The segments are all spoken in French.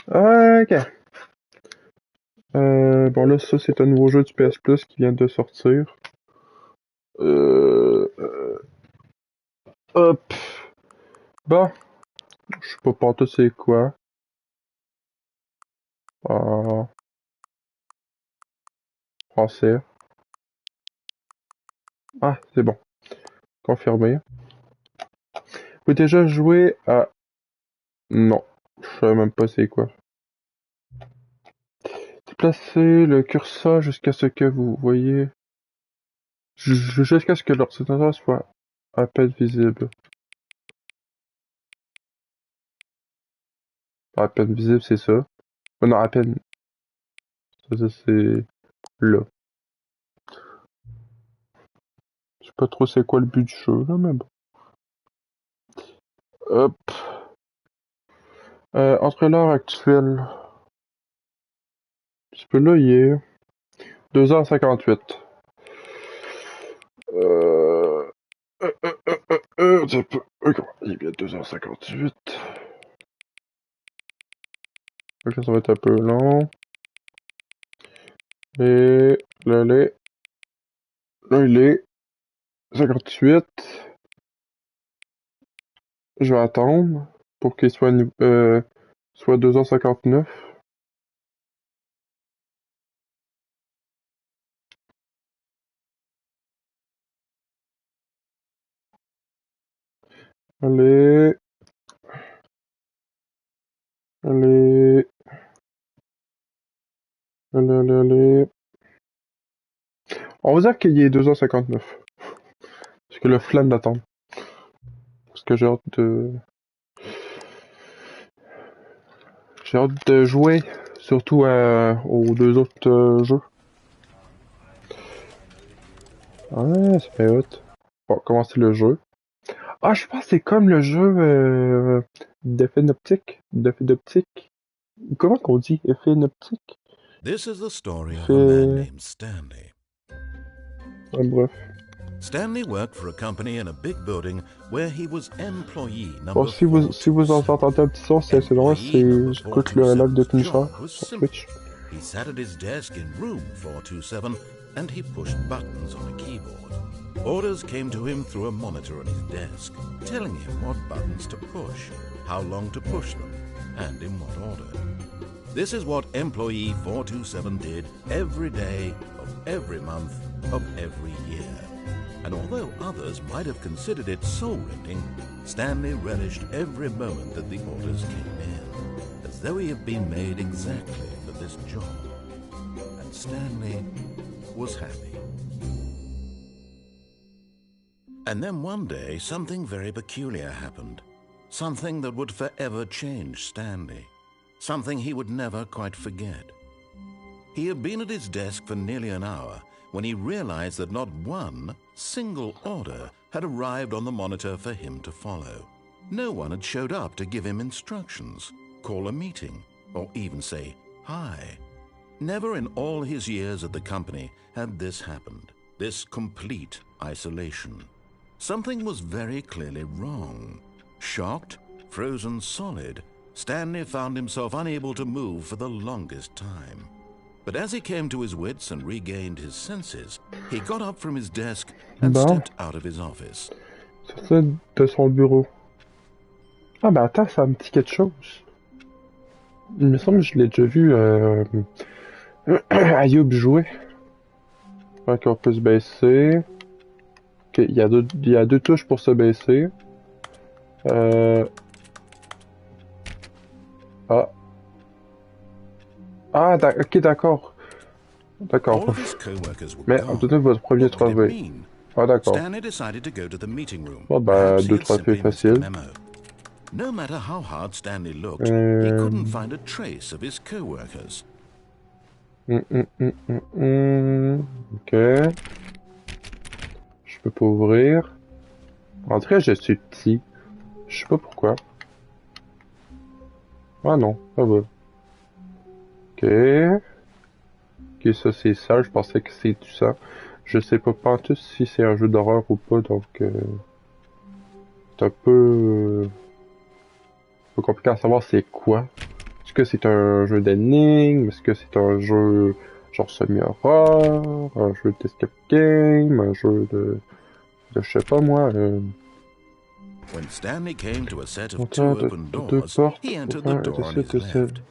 Ok. Bon là, ça c'est un nouveau jeu du PS Plus qui vient de sortir. Hop. Bon, je sais pas pour toi c'est quoi. En français. Ah, c'est bon. Confirmé. Vous avez déjà joué à... Non. Je sais même pas c'est quoi. Déplacez le curseur jusqu'à ce que vous voyez... Jusqu'à ce que l'ordinateur soit à peine visible. À peine visible, c'est ça. Oh non, à peine... Ça c'est... Là. Je sais pas trop c'est quoi le but du jeu, là, mais bon. Hop. Entre l'heure actuelle... Un petit peu là, il est... 2h58. Un peu... Il est bien 2h58. Ok, ça va être un peu long. Et... Là, il est... 58. Je vais attendre pour qu'il soit, soit 2h59. Allez, allez, allez. On va dire qu'il est 2h59. Parce que le flemme d'attendre. Parce que j'ai hâte de jouer. Surtout aux deux autres jeux. Ouais, c'est fait hot. Bon, commencer le jeu. Ah, je pense que c'est comme le jeu d'effet optique. D'effet d'optique. Comment qu'on dit? Effet optique? This is the story of a man Fait... named Stanley. bref. Stanley worked for a company in a big building where he was employee Bon, number si vous en 427. entendez un petit son, c'est normal, Employee number j'écoute le live de 427's Punisher job was sur simple. Twitch. He sat at his desk in room 427 and he pushed buttons on a keyboard. Orders came to him through a monitor on his desk, telling him what buttons to push, how long to push them, and in what order. This is what employee 427 did every day of every month of every year. And although others might have considered it soul-rending, Stanley relished every moment that the orders came in, as though he had been made exactly for this job. And Stanley was happy. And then one day, something very peculiar happened. Something that would forever change Stanley. Something he would never quite forget. He had been at his desk for nearly an hour when he realized that not one single order had arrived on the monitor for him to follow. No one had showed up to give him instructions, call a meeting, or even say hi. Never in all his years at the company had this happened, this complete isolation. Something was very clearly wrong. Shocked, frozen solid, Stanley found himself unable to move for the longest time. But as he came to his wits and regained his senses, he got up from his desk and Bon, stepped out of his office. sortir de son bureau. Ah bah attends, ça me dit quelque chose. Il me semble que je l'ai déjà vu Ayoub jouer. Ok, on peut se baisser. Ok, il y a deux touches pour se baisser. Ah. Ah, ok, d'accord. D'accord. All of his co-workers were Mais gone. donnez votre premier What did it trophée. mean? Ah, d'accord. Stanley decided to go to the meeting room. Bon, bah, Perhaps he deux had trophées simply missed the faciles. memo. No matter how hard Stanley looked, he couldn't find a trace of his co-workers. Ok. Je peux pas ouvrir. En tout cas, je suis petit. Je sais pas pourquoi. Ah non, ça va. Ok. Ok, ça c'est ça. Je pensais que c'est tout ça. Je sais pas tout si c'est un jeu d'horreur ou pas, donc c'est un peu compliqué à savoir c'est quoi. Est-ce que c'est un jeu d'énigmes? Est-ce que c'est un jeu genre semi-horreur? Un jeu d'escape game? Un jeu de je sais pas moi. When Stanley came to a set of Montant two open deux doors, portes. he entered the door on his left.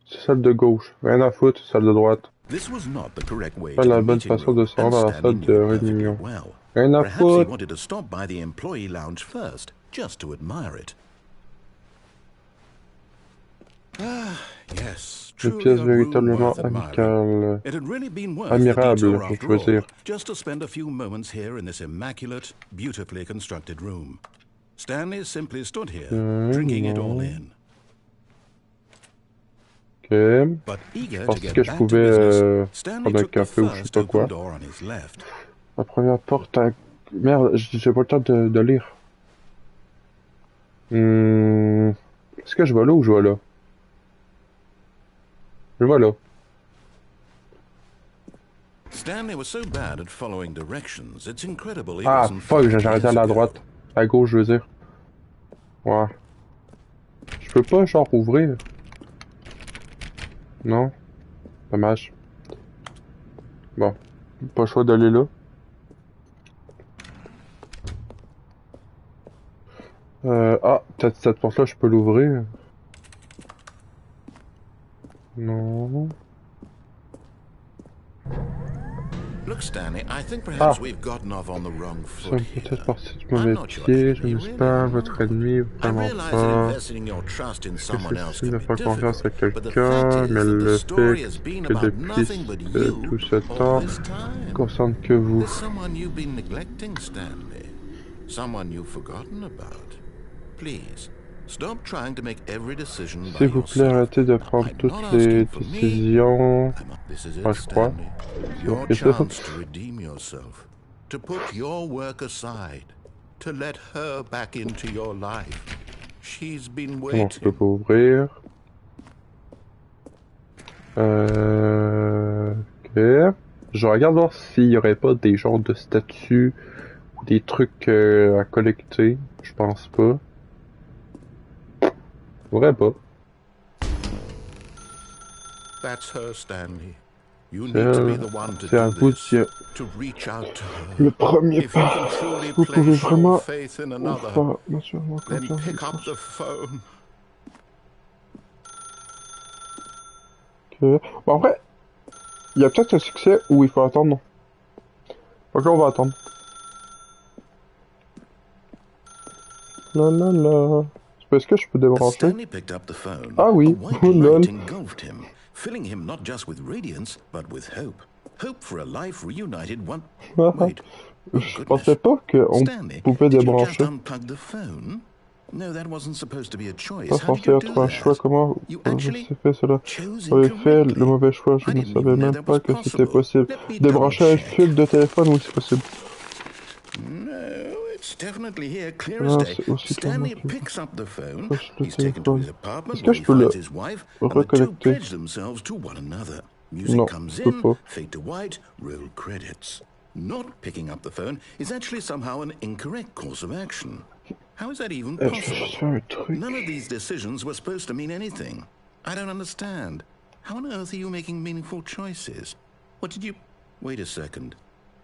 C'est celle de gauche. Rien à foutre, celle de droite. This was not the correct way Pas to la the bonne meeting façon de room, se and rendre à la Stanley salle knew de it perfectly réunion. well. Rien à Perhaps he foutre. wanted to stop by the employee lounge first, just to admire it. Ah, yes, Une truly pièce a room véritablement worth admiring. amicale. It had really been worth the Admirable, detour je after veux all, dire. just to spend a few moments here in this immaculate, beautifully constructed room. Stanley simply stood here, drinking it all in. Ok. But Je eager to pensais get que je back to pouvais business, Stanley prendre un took the café ou je sais first pas open quoi. door on his left. La première porte à... Merde, j'ai pas le temps de lire. Est-ce que je vais là ou je vais là? Je vais là. Stanley was so bad at following directions, it's incredible he Ah, wasn't fuck, 5 j'ai arrêté à years la ago. droite. À gauche, je veux dire. Ouais. Je peux pas, genre, ouvrir. Non. Dommage. Bon. Pas le choix d'aller là. Ah, peut-être cette porte-là, je peux l'ouvrir. Non. Look, Stanley, I think perhaps we've gotten off on the wrong C'est foot here. peut-être parti du I'm mauvais not your pied. Je enemy, ne really, suis pas no. votre ennemi, I vraiment realize that pas. investing your trust in Que someone else ceci can de be faire confiance à difficult, but the quelqu'un, fact is mais that the le story fait has been que about depuis nothing but you tout ce all temps, this time. concerne que vous. There's someone you've been neglecting, Stanley. Someone you've forgotten about. Please, stop trying to make every decision by S'il vous plaît, yourself. arrêtez de prendre I'm toutes not les asking for me. décisions. This is Moi, it, je crois. Stanley. Your C'est ça. chance to redeem yourself. To put your work aside. To let her back into your life. She's been Non, je peux waiting. pas ouvrir. Ok. Je regarde voir s'il y aurait pas des genres de statues ou des trucs à collecter. Je pense pas. Vrai pas. That's her, Stanley. You need to be the one to C'est à do vous this. de To reach out to her. le premier If you pas. can truly Vous pouvez place vraiment your faith in another, faire naturellement then confiance. pick up the phone. Ok. Bon, après, il y a peut-être un succès où il faut attendre. Donc là, on va attendre. La la la. Est-ce que je peux As débrancher? Stanley picked up the phone, Ah a oui, white lol. light engulfed him, filling him not just with radiance, but with hope. Hope for a life reunited one... Wait. Oh, Je pensais goodness. pas qu'on Stanley, pouvait did you just débrancher. unplug the phone? No, that wasn't supposed to be a choice. Pas How did censé you être do un choix. that? Comment You j'ai actually fait cela? chose J'avais fait le incorrectly. mauvais choix. Je I ne didn't savais even know même that pas was que c'était possible. possible. Let me Débrancher un double-check. fil de téléphone, oui, c'est possible. No, it's definitely here, clear Ah, as day. c'est aussi Stanley clairement picks up the phone. Touche le He's taken to téléphone. his apartment Est-ce que where je he peux le finds his wife, and the two reconnecter? pledge themselves to one another. Music Non, comes je peux in, pas. fade to white, roll credits. Not picking up the phone is actually somehow an incorrect course of action. How is that even Je vais possible? juste faire un truc. None of these decisions were supposed to mean anything. I don't understand. How on earth are you making meaningful choices? What did you... Wait a second.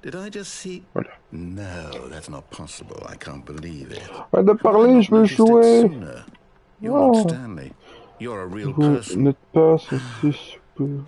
Did I just see... Voilà. No, that's not possible. I can't believe it. Arrête de parler, je veux jouer. You're not Ah. Stanley. You're a real Vous person. n'êtes pas censé super.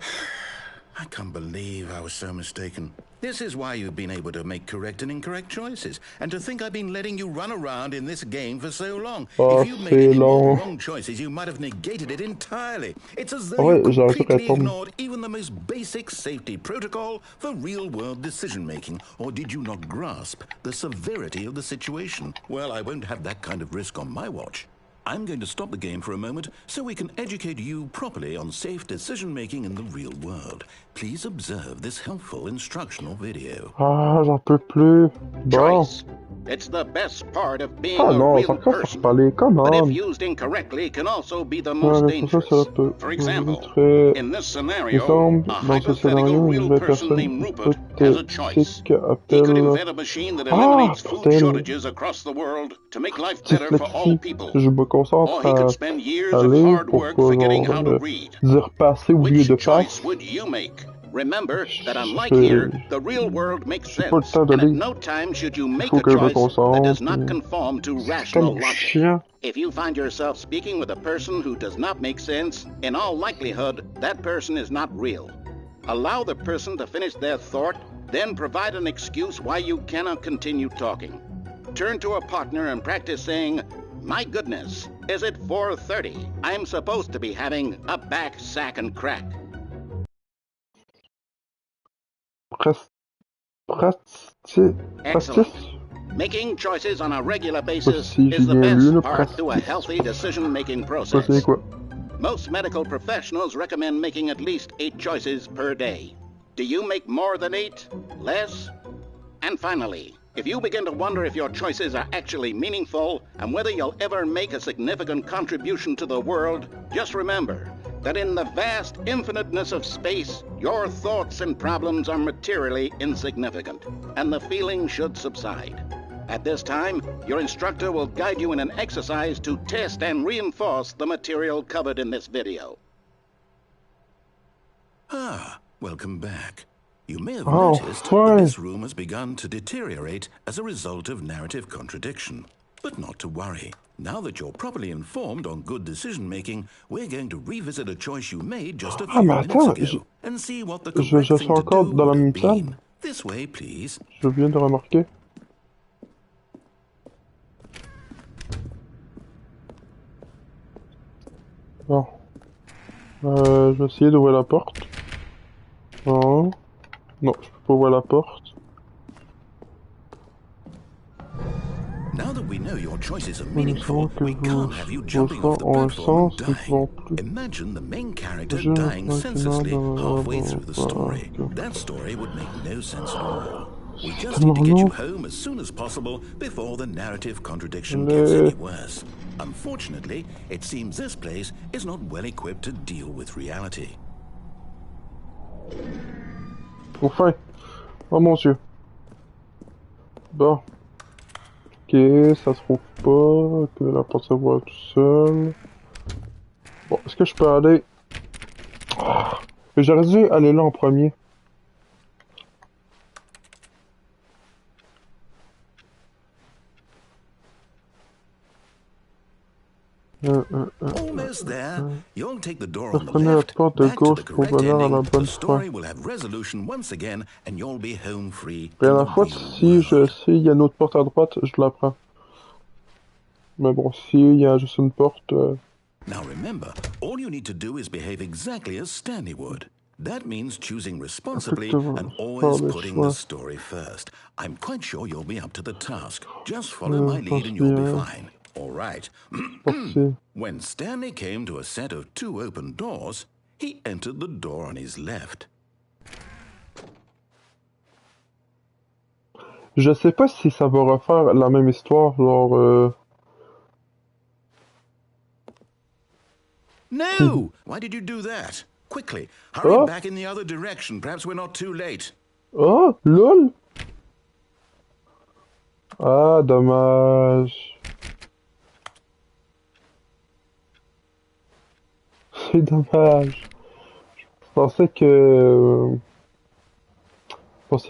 I can't believe I was so mistaken. This is why you've been able to make correct and incorrect choices. And to think I've been letting you run around in this game for so long. Oh, If you'd made c'est any more long. wrong choices, you might have negated it entirely. It's as though Ah ouais, you j'aurais dû completely répondre. ignored even the most basic safety protocol for real-world decision-making. Or did you not grasp the severity of the situation? Well, I won't have that kind of risk on my watch. I'm going to stop the game for a moment so we can educate you properly on safe decision-making in the real world. Please observe this helpful instructional video. Ah, j'en peux plus. Bon. Choice. It's the best part of being Ah a non, real c'est encore pour person. parler. Come But if on. used incorrectly, can also be the Ouais, most mais pour ça, dangerous. ça peut. For example, Très... in this Il scenario, semble, a dans ce hypothetical scénario, une real vraie person personne named peut Rupert has a choice. He could invent a machine that eliminates food shortages across the world to make life better for all people. Je me concentre Or he could spend years à of lire hard pour work pas forgetting how to read. dire passer au lieu Which de choice passe. would you make? Remember that unlike here, the real world makes sense, and at no time should you make a choice that does not conform to rational logic. If you find yourself speaking with a person who does not make sense, in all likelihood, that person is not real. Allow the person to finish their thought, then provide an excuse why you cannot continue talking. Turn to a partner and practice saying, "My goodness, is it 4:30? I'm supposed to be having a back, sack, and crack." Excellent. Making choices on a regular basis is the best part to a healthy decision-making process. Most medical professionals recommend making at least 8 choices per day. Do you make more than 8? Less? And finally, if you begin to wonder if your choices are actually meaningful and whether you'll ever make a significant contribution to the world, just remember that in the vast infiniteness of space, your thoughts and problems are materially insignificant, and the feeling should subside. At this time, your instructor will guide you in an exercise to test and reinforce the material covered in this video. Ah, welcome back. You may have noticed that this room has begun to deteriorate as a result of narrative contradiction. But not to worry. Now that you're properly informed on good decision-making, we're going to revisit a choice you made just a few minutes ago and see what the correct thing to do would have been. This way, please. Je viens de remarquer. Bon. Je vais essayer d'ouvrir la porte. Non. Non, je peux pas ouvrir la porte. Now that we know your choices are meaningful, we can't have you jumping off the platform and dying. Imagine the main character dying senselessly halfway through the story. That story would make no sense at all. We just need to get you home as soon as possible before the narrative contradiction gets any worse. Unfortunately, it seems this place is not well equipped to deal with reality. Enfin. Oh mon Dieu. Bon. Ok, ça se trouve pas, que la porte se voit tout seul. Bon, est-ce que je peux aller... J'aurais dû aller là en premier. Almost there. You'll take the door on the Prenez la left, porte de back to gauche the pour correct venir à la ending. bonne The story fin. will have resolution once again, and you'll be home free. Et à la fois, si il y a une autre porte à droite, je la prends. Mais bon, s'il y a juste une porte... Now remember, all you need to do is behave exactly as Stanley would. That means choosing responsibly and always putting the story first. I'm quite sure you'll be up to the task. Just follow my lead and you'll be fine. All right. When Stanley came to a set of 2 open doors, he entered the door on his left. Je sais pas si ça va refaire la même histoire, genre... No! Why did you do that? Quickly, hurry back in the other direction. Perhaps we're not too late. Oh, lol! Ah, dommage. C'est dommage. Je pensais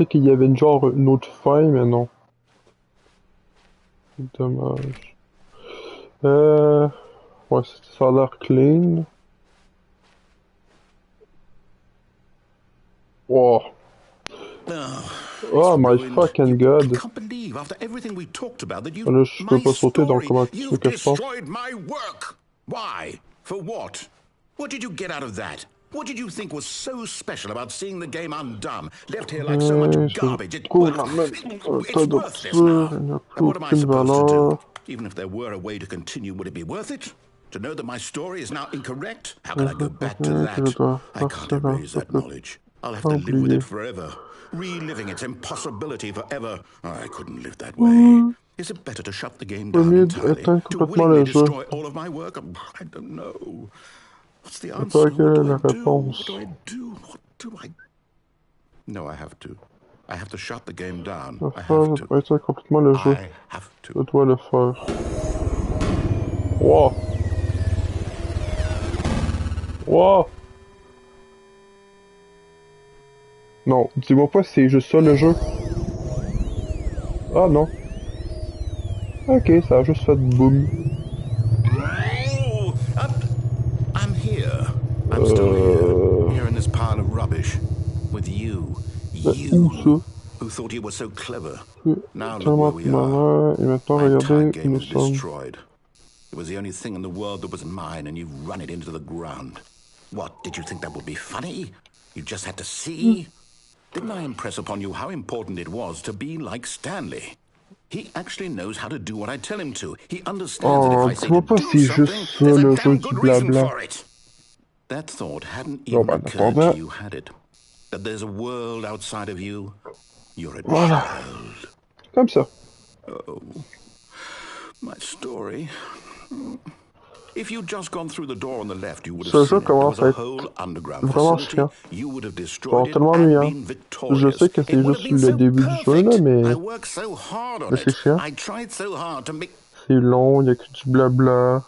qu'il y avait une autre fin, mais non. C'est dommage. Ouais, ça a l'air clean. Wow. Oh my fucking god. I can't believe after everything we talked about that you Là, je peux pas sauter, donc comment tu veux que je pense? destroyed my work. Why? For what? What did you get out of that? What did you think was so special about seeing the game undone, left here like so much garbage? It's worthless now. And what am I supposed to do? Even if there were a way to continue, would it be worth it? To know that my story is now incorrect? How can I go back to that? I can't erase that knowledge. I'll have to live with it forever. Reliving its impossibility forever. I couldn't live that way. Is it better to shut the game down entirely? To willingly destroy all of my work? I don't know. What's the answer? What do I do? What do I do? What do I... No, I have to. I have to shut the game down. Je dois éteindre complètement le jeu. Je dois le faire. Wow! Wow! Non, dis-moi pas si c'est juste ça le jeu. Ah non. Ok, ça a juste fait boum. I'm here. I'm still here in this pile of rubbish. With you. You who thought you were so clever. Now look where we are. My entire game is destroyed. It was the only thing in the world that was mine, and you've run it into the ground. What, did you think that would be funny? You just had to see? Didn't I impress upon you how important it was to be like Stanley? He actually knows how to do what I tell him to. He understands that if I say to do something, there's a damn good reason for it. That thought hadn't even occurred to you, had it? That there's a world outside of you? You're a child. Comme ça. Oh, my story. If you'd just gone through the door on the left, you would have seen it. There was a whole underground facility. You would have destroyed it and been victorious. Je sais que c'est juste le début du jeu, là, mais... I worked so hard on it. I tried so hard to make... C'est long, il y a que du blabla.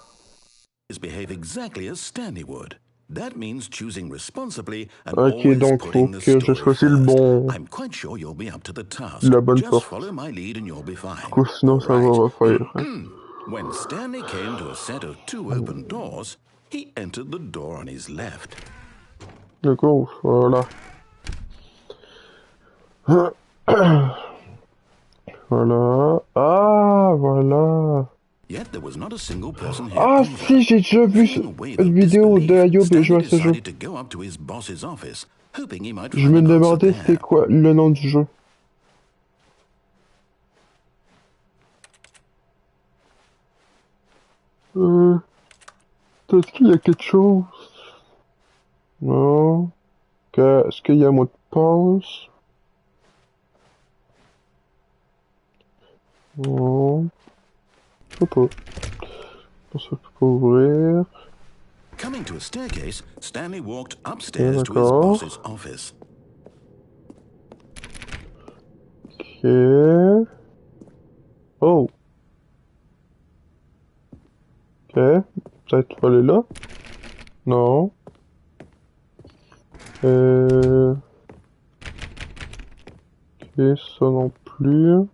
...behave exactly as Stanley would. That means choosing responsibly and ok, donc faut que je choisisse le bon... I'm quite sure you'll be up to the task. La bonne Just porte. follow my lead and you'll be fine. Du coup, sinon ça va refaire. When Stanley came to a set of 2 open doors, he entered the door on his left. De gauche, voilà. Voilà. Ah, voilà. Yet there was not a single person here. Ah si, j'ai déjà vu une vidéo de Ayoub et jouer à ce jeu. Je me demandais c'était quoi le nom du jeu. Peut-être qu'il y a quelque chose. Non. Est-ce qu'il y a un mot de passe? Non. Je sais pas. Ça peut pas ouvrir. Coming to a staircase, Stanley walked upstairs to his boss's office. Ok. Oh. Ok. Peut-être faut aller là? Non. Ok, ça non plus.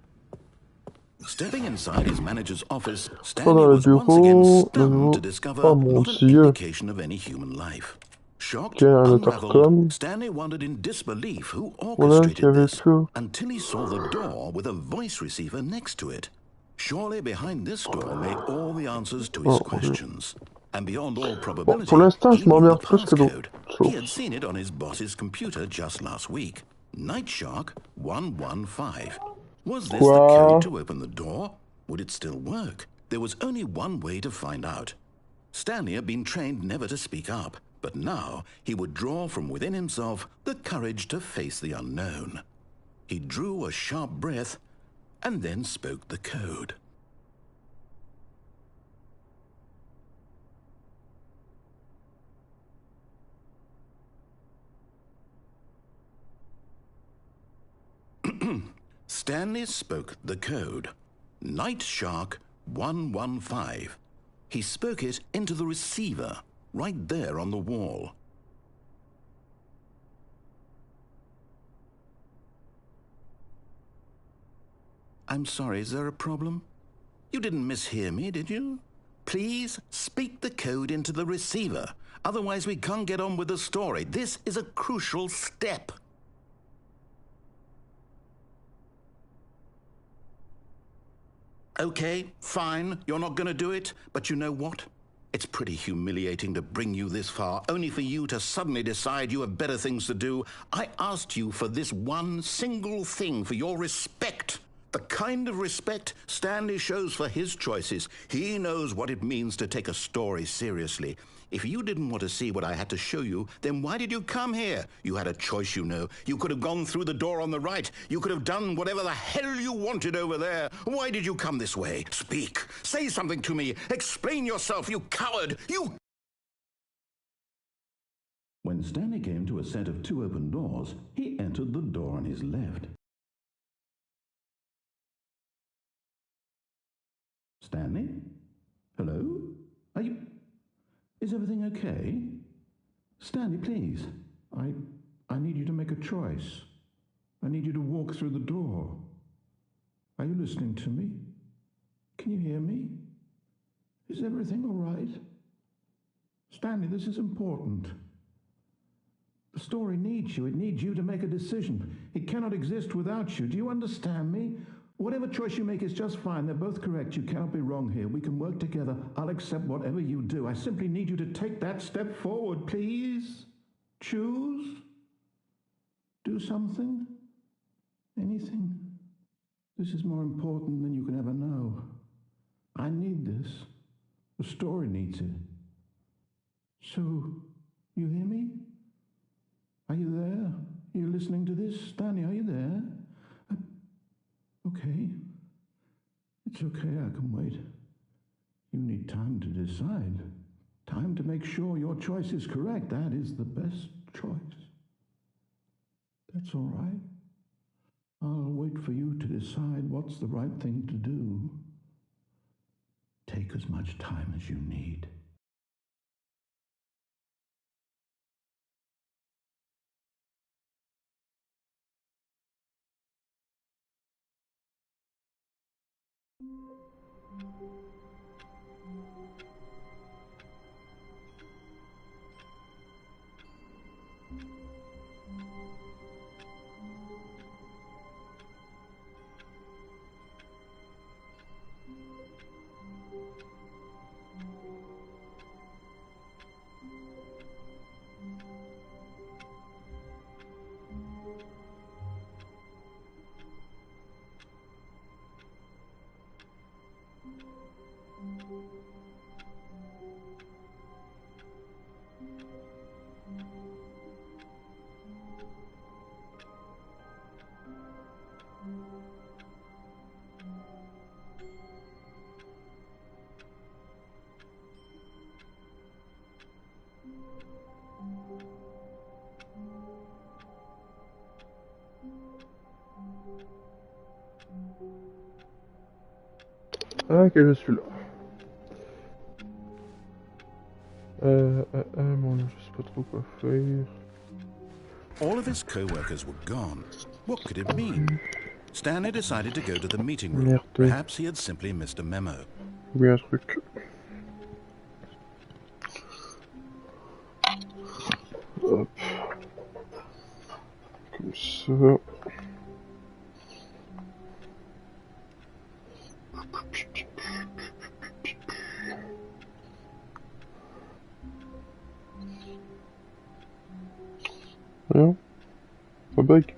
Stepping inside his manager's office, Stanley was once again stunned to discover not an indication of any human life. Shocked, unraveled, Stanley wondered in disbelief who orchestrated this until he saw the door with a voice receiver next to it. Surely behind this door lay all the answers to his questions. And beyond all probability, he knew the passcode. He had seen it on his boss's computer just last week. Night Shark 115. Was this the code to open the door? Would it still work? There was only one way to find out. Stanley had been trained never to speak up, but now he would draw from within himself the courage to face the unknown. He drew a sharp breath and then spoke the code. Stanley spoke the code. Night Shark 115. He spoke it into the receiver, right there on the wall. I'm sorry, is there a problem? You didn't mishear me, did you? Please speak the code into the receiver. Otherwise we can't get on with the story. This is a crucial step. Okay, fine, you're not gonna do it, but you know what? It's pretty humiliating to bring you this far, only for you to suddenly decide you have better things to do. I asked you for this one single thing, for your respect. The kind of respect Stanley shows for his choices. He knows what it means to take a story seriously. If you didn't want to see what I had to show you, then why did you come here? You had a choice, you know. You could have gone through the door on the right. You could have done whatever the hell you wanted over there. Why did you come this way? Speak. Say something to me. Explain yourself, you coward. You... When Stanley came to a set of 2 open doors, he entered the door on his left. Stanley? Hello? Are you... Is everything okay? Stanley, please. I need you to make a choice. I need you to walk through the door. Are you listening to me? Can you hear me? Is everything all right? Stanley, this is important. The story needs you. It needs you to make a decision. It cannot exist without you. Do you understand me? Whatever choice you make is just fine. They're both correct. You cannot be wrong here. We can work together. I'll accept whatever you do. I simply need you to take that step forward, please. Choose. Do something. Anything. This is more important than you can ever know. I need this. The story needs it. So, you hear me? Are you there? Are you listening to this? Stanley, are you there? Okay. It's okay, I can wait. You need time to decide. Time to make sure your choice is correct. That is the best choice. That's all right. I'll wait for you to decide what's the right thing to do. Take as much time as you need. Ah, ok, je suis là. Bon, je sais pas trop quoi faire. All of his co-workers were gone. What could it mean? Stanley decided to go to the meeting room. Merde. Perhaps he had simply missed a memo. Oui, un truc. Hop. Comme ça. Rien. Ça bug.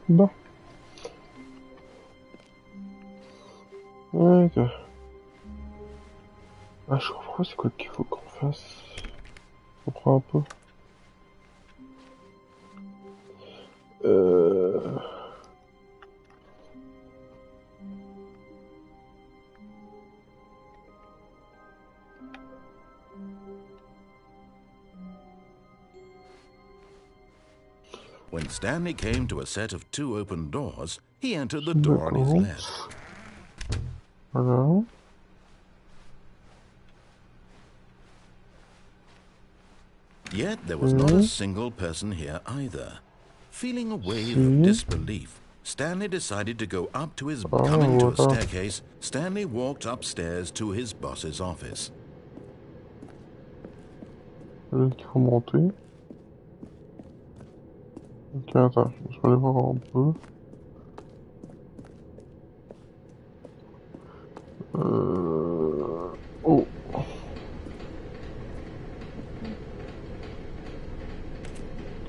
Bon. Ouais, ok. Ah, je comprends c'est quoi qu'il faut qu'on fasse. Je comprends un peu. When Stanley came to a set of 2 open doors, he entered the door on his left. Voilà. Yet there was not a single person here either. Feeling a wave of disbelief, Stanley decided to go up to his... Coming to a staircase, Stanley walked upstairs to his boss's office. Peut-être qu'il faut monter. Ok, attends, je vais aller voir un peu. Oh.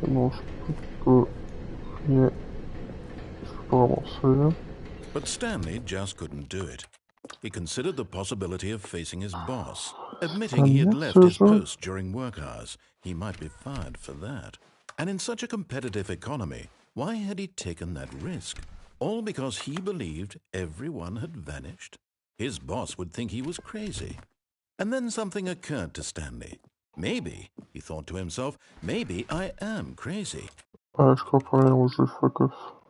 Non, je peux rien. Je peux pas avancer. But Stanley just couldn't do it. He considered the possibility of facing his boss. Admitting he had left his post during work hours, he might be fired for that. And in such a competitive economy, why had he taken that risk? All because he believed everyone had vanished? His boss would think he was crazy. And then something occurred to Stanley. Maybe, he thought to himself, maybe I am crazy. Je comprends rien au jeu, fuck off.